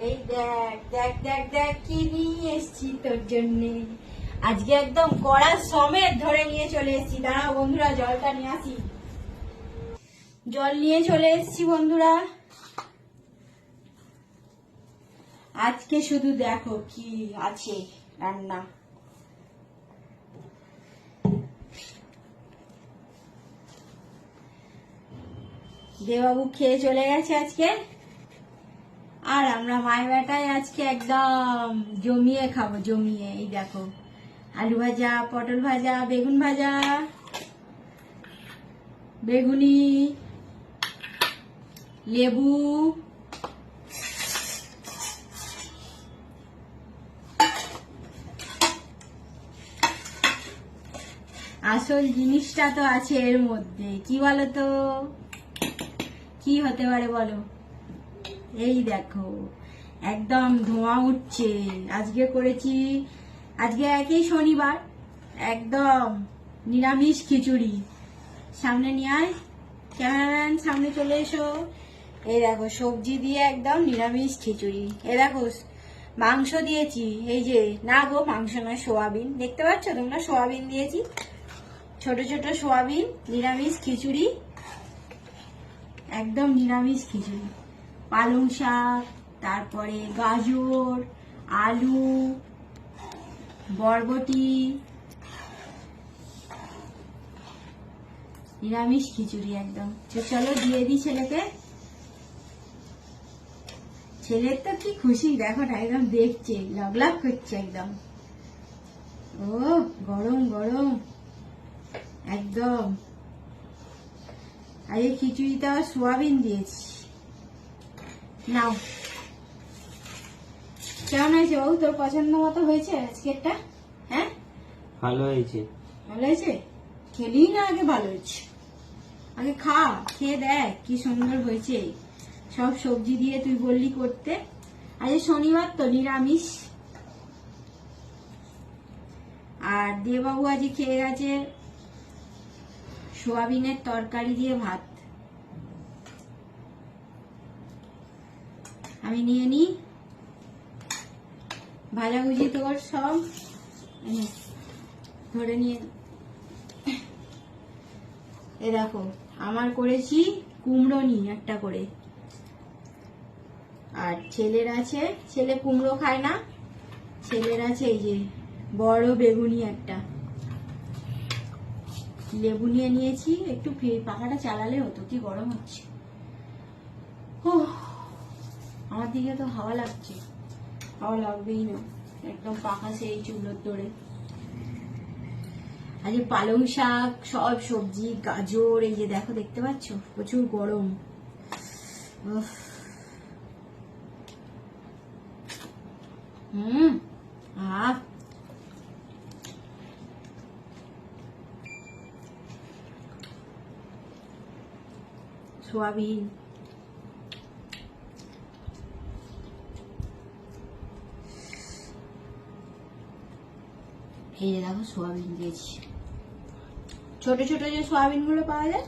এই দেখ দেখ দেখ দেখ কি নিয়ে এসছি তোর জন্যে। আজকে একদম কড়া সমেত ধরে নিয়ে চলে এসছি। দাঁড়াও বন্ধুরা, জলটা নিয়ে আসি। জল নিয়ে চলে এসছি বন্ধুরা। আজকে শুধু দেখো কি আছে রান্না। দেবাবু খেয়ে চলে গেছে আজকে, আর আমরা মায়ের বেটায় আজকে একদম জমিয়ে খাবো, জমিয়ে। এই দেখো আলু ভাজা, পটল ভাজা, বেগুন ভাজা, বেগুনি, লেবু, আসল জিনিসটা তো আছে এর মধ্যে। কি বলো তো, কি হতে পারে বলো? এই দেখো একদম ধোঁয়া উঠছে। আজকে করেছি, আজকে একই শনিবার, একদম নিরামিষ খিচুড়ি। সামনে নিয়ে আয় ক্যামেরাম্যান, সামনে চলে এসো। এই দেখো সবজি দিয়ে একদম নিরামিষ খিচুড়ি। এই দেখো মাংস দিয়েছি, এই যে, না গো মাংস নয়, সোয়াবিন। দেখতে পাচ্ছ তোমরা, সোয়াবিন দিয়েছি, ছোট ছোট সোয়াবিন। নিরামিষ খিচুড়ি, একদম নিরামিষ খিচুড়ি। পালং শাক, তারপরে গাজর, আলু, বরবটি, নিরামিষ খিচুড়ি একদম। চলো দিয়ে দিই ছেলেকে। ছেলের তো কি খুশি দেখো না, একদম দেখছে, লাভ লাভ করছে একদম। ও গরম গরম একদম। আর এই খিচুড়িতে আবার সোয়াবিন দিয়েছি। নাও, কেমন হয়েছে বাবু? তোর পছন্দ মতো হয়েছে আজকেরটা? হ্যাঁ ভালো হয়েছে। ভালো হয়েছে? খেলি না আগে ভালো হয়েছে? আগে খা, খেয়ে দেখ কি সুন্দর হয়েছে। সব সবজি দিয়ে তুই বললি করতে। আজ শনিবার তো নিরামিষ। আর দেবাবু আজ খেয়ে গেছে সোয়াবিনের তরকারি দিয়ে ভাত। আমি নিয়ে নি ভাজাভুজি তোর সব ধরে নিয়ে। এ দেখো আমার করেছি কুমড়ো নি একটা করে, আর ছেলের আছে, ছেলে কুমড়ো খায় না, ছেলের আছে এই যে বড় বেগুনি একটা। লেবু নিয়ে নিয়েছি। একটু পাখাটা চালালে হতো, কি গরম হচ্ছে। আমার দিকে তো হাওয়া লাগছে, হাওয়া লাগবেই না, একদম পাখা সেই চুলোর দৌড়ে। আজ পালং শাক, সব সবজি, গাজর, এই যে দেখো দেখতে পাচ্ছ, প্রচুর গরম। সোয়াবিন, এই যে দেখো সোয়াবিন দিয়েছি, ছোট ছোট যে সোয়াবিন গুলো পাওয়া যায়।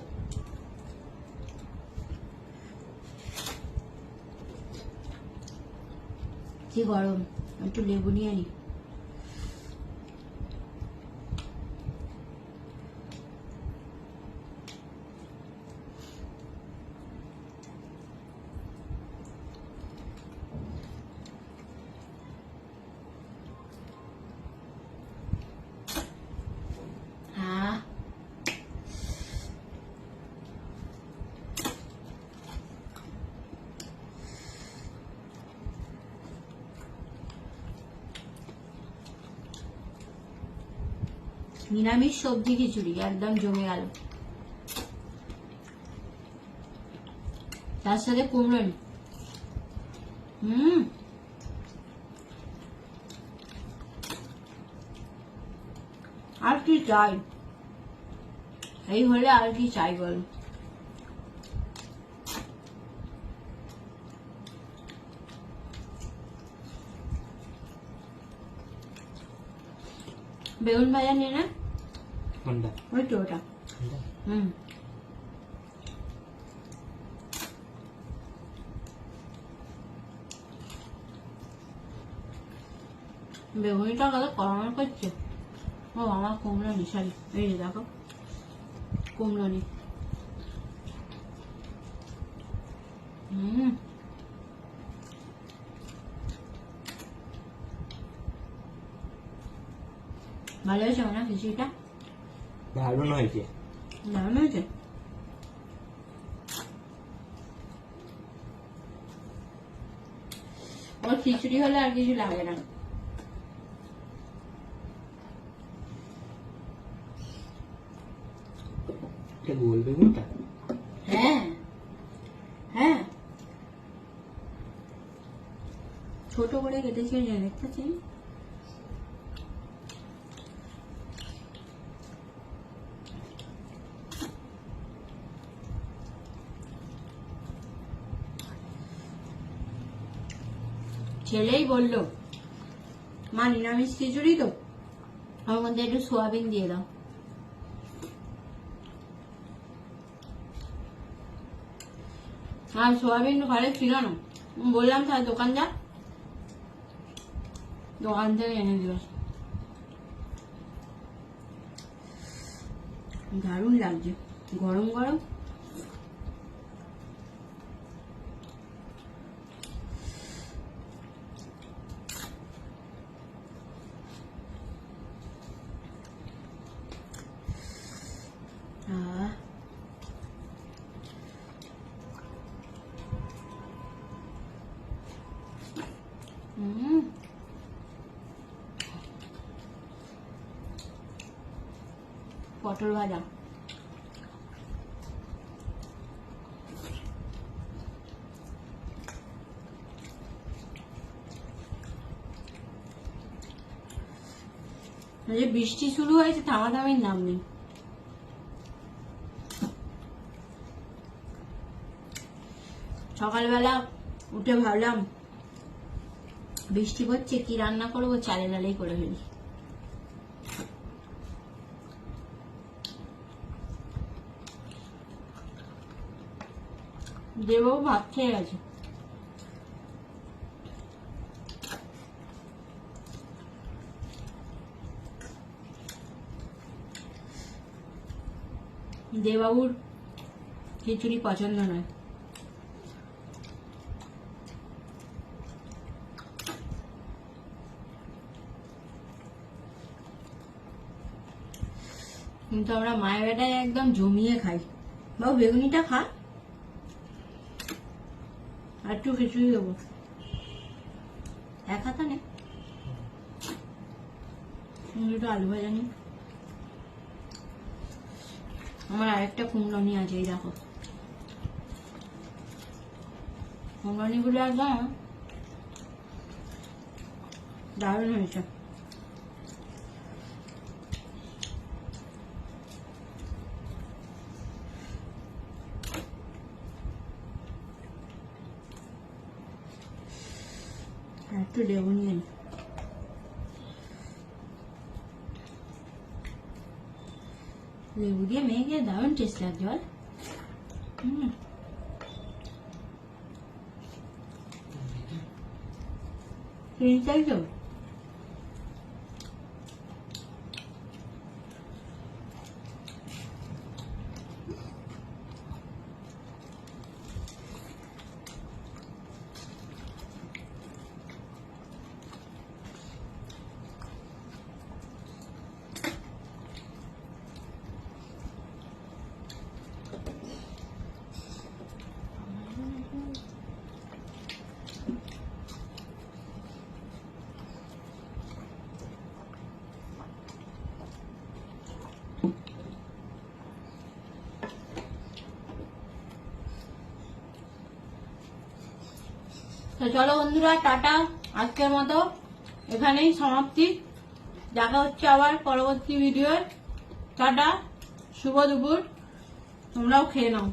কি গরম, একটু লেবু নিয়ে নি। নিরামিষ সবজি খিচুড়ি একদম জমে গেল। তার সাথে কুমড়ো। আর কি চাই, এই হলে আর কি চাই বল। বেগুন ভাজা নিয়ে না, ওই তো ওটা। বেগুনিটা কত করানো করছে। ও আমার কুমড়ো নি, সরি, এই যে দেখো কুমড়ো নি। ভালো হয়েছে না খিচুড়িটা? দারুণ হয়েছে। দারুণ হয়েছে। ওর খিচুড়ি হলে আর কিছু লাগে না। গোল বেগুনটা? হ্যাঁ হ্যাঁ, ছোট করে কেটেছি, দেখতেছি। ছেলেই বললো, মা নিরামিষ খিচুড়ি তো, ওর মধ্যে একটু সোয়াবিন দিয়ে দাও। আর সোয়াবিন ঘরে ছিল না, বললাম তাহলে দোকান যা, দোকান থেকে এনে দিল। দারুণ লাগছে, গরম গরম। পটল ভাজা, বৃষ্টি শুরু হয়েছে, থামাথামির নাম নেই। সকালবেলা উঠে ভাবলাম বৃষ্টি হচ্ছে, কি রান্না করবো, চালে ডালেই করে ফেলি। দেবও ভাত খেয়ে গেছে। দেবাবুর খিচুড়ি পছন্দ নয়। কিন্তু আমরা মায়ের বেটায় একদম জমিয়ে খাই। বাবু বেগুনিটা খা, আর একটু খিচুড়ি দেবো, এক হাতা নে, একটু আলু ভাজা নি। আমার আরেকটা কুমড়োনি আছে, এই দেখো কুমড়োনি গুলো একদম দারুণ হয়েছে। একটু লেবু নিয়ে, লেবু দিয়ে মেখে দারুণ টেস্ট লাগছে। বল চাইছো? তো চলো বন্ধুরা, টাটা, আজকের মতো এখানেই সমাপ্তি। দেখা হচ্ছে আবার পরবর্তী ভিডিওর। টাটা, শুভ দুপুর, তোমরাও খেয়ে নাও।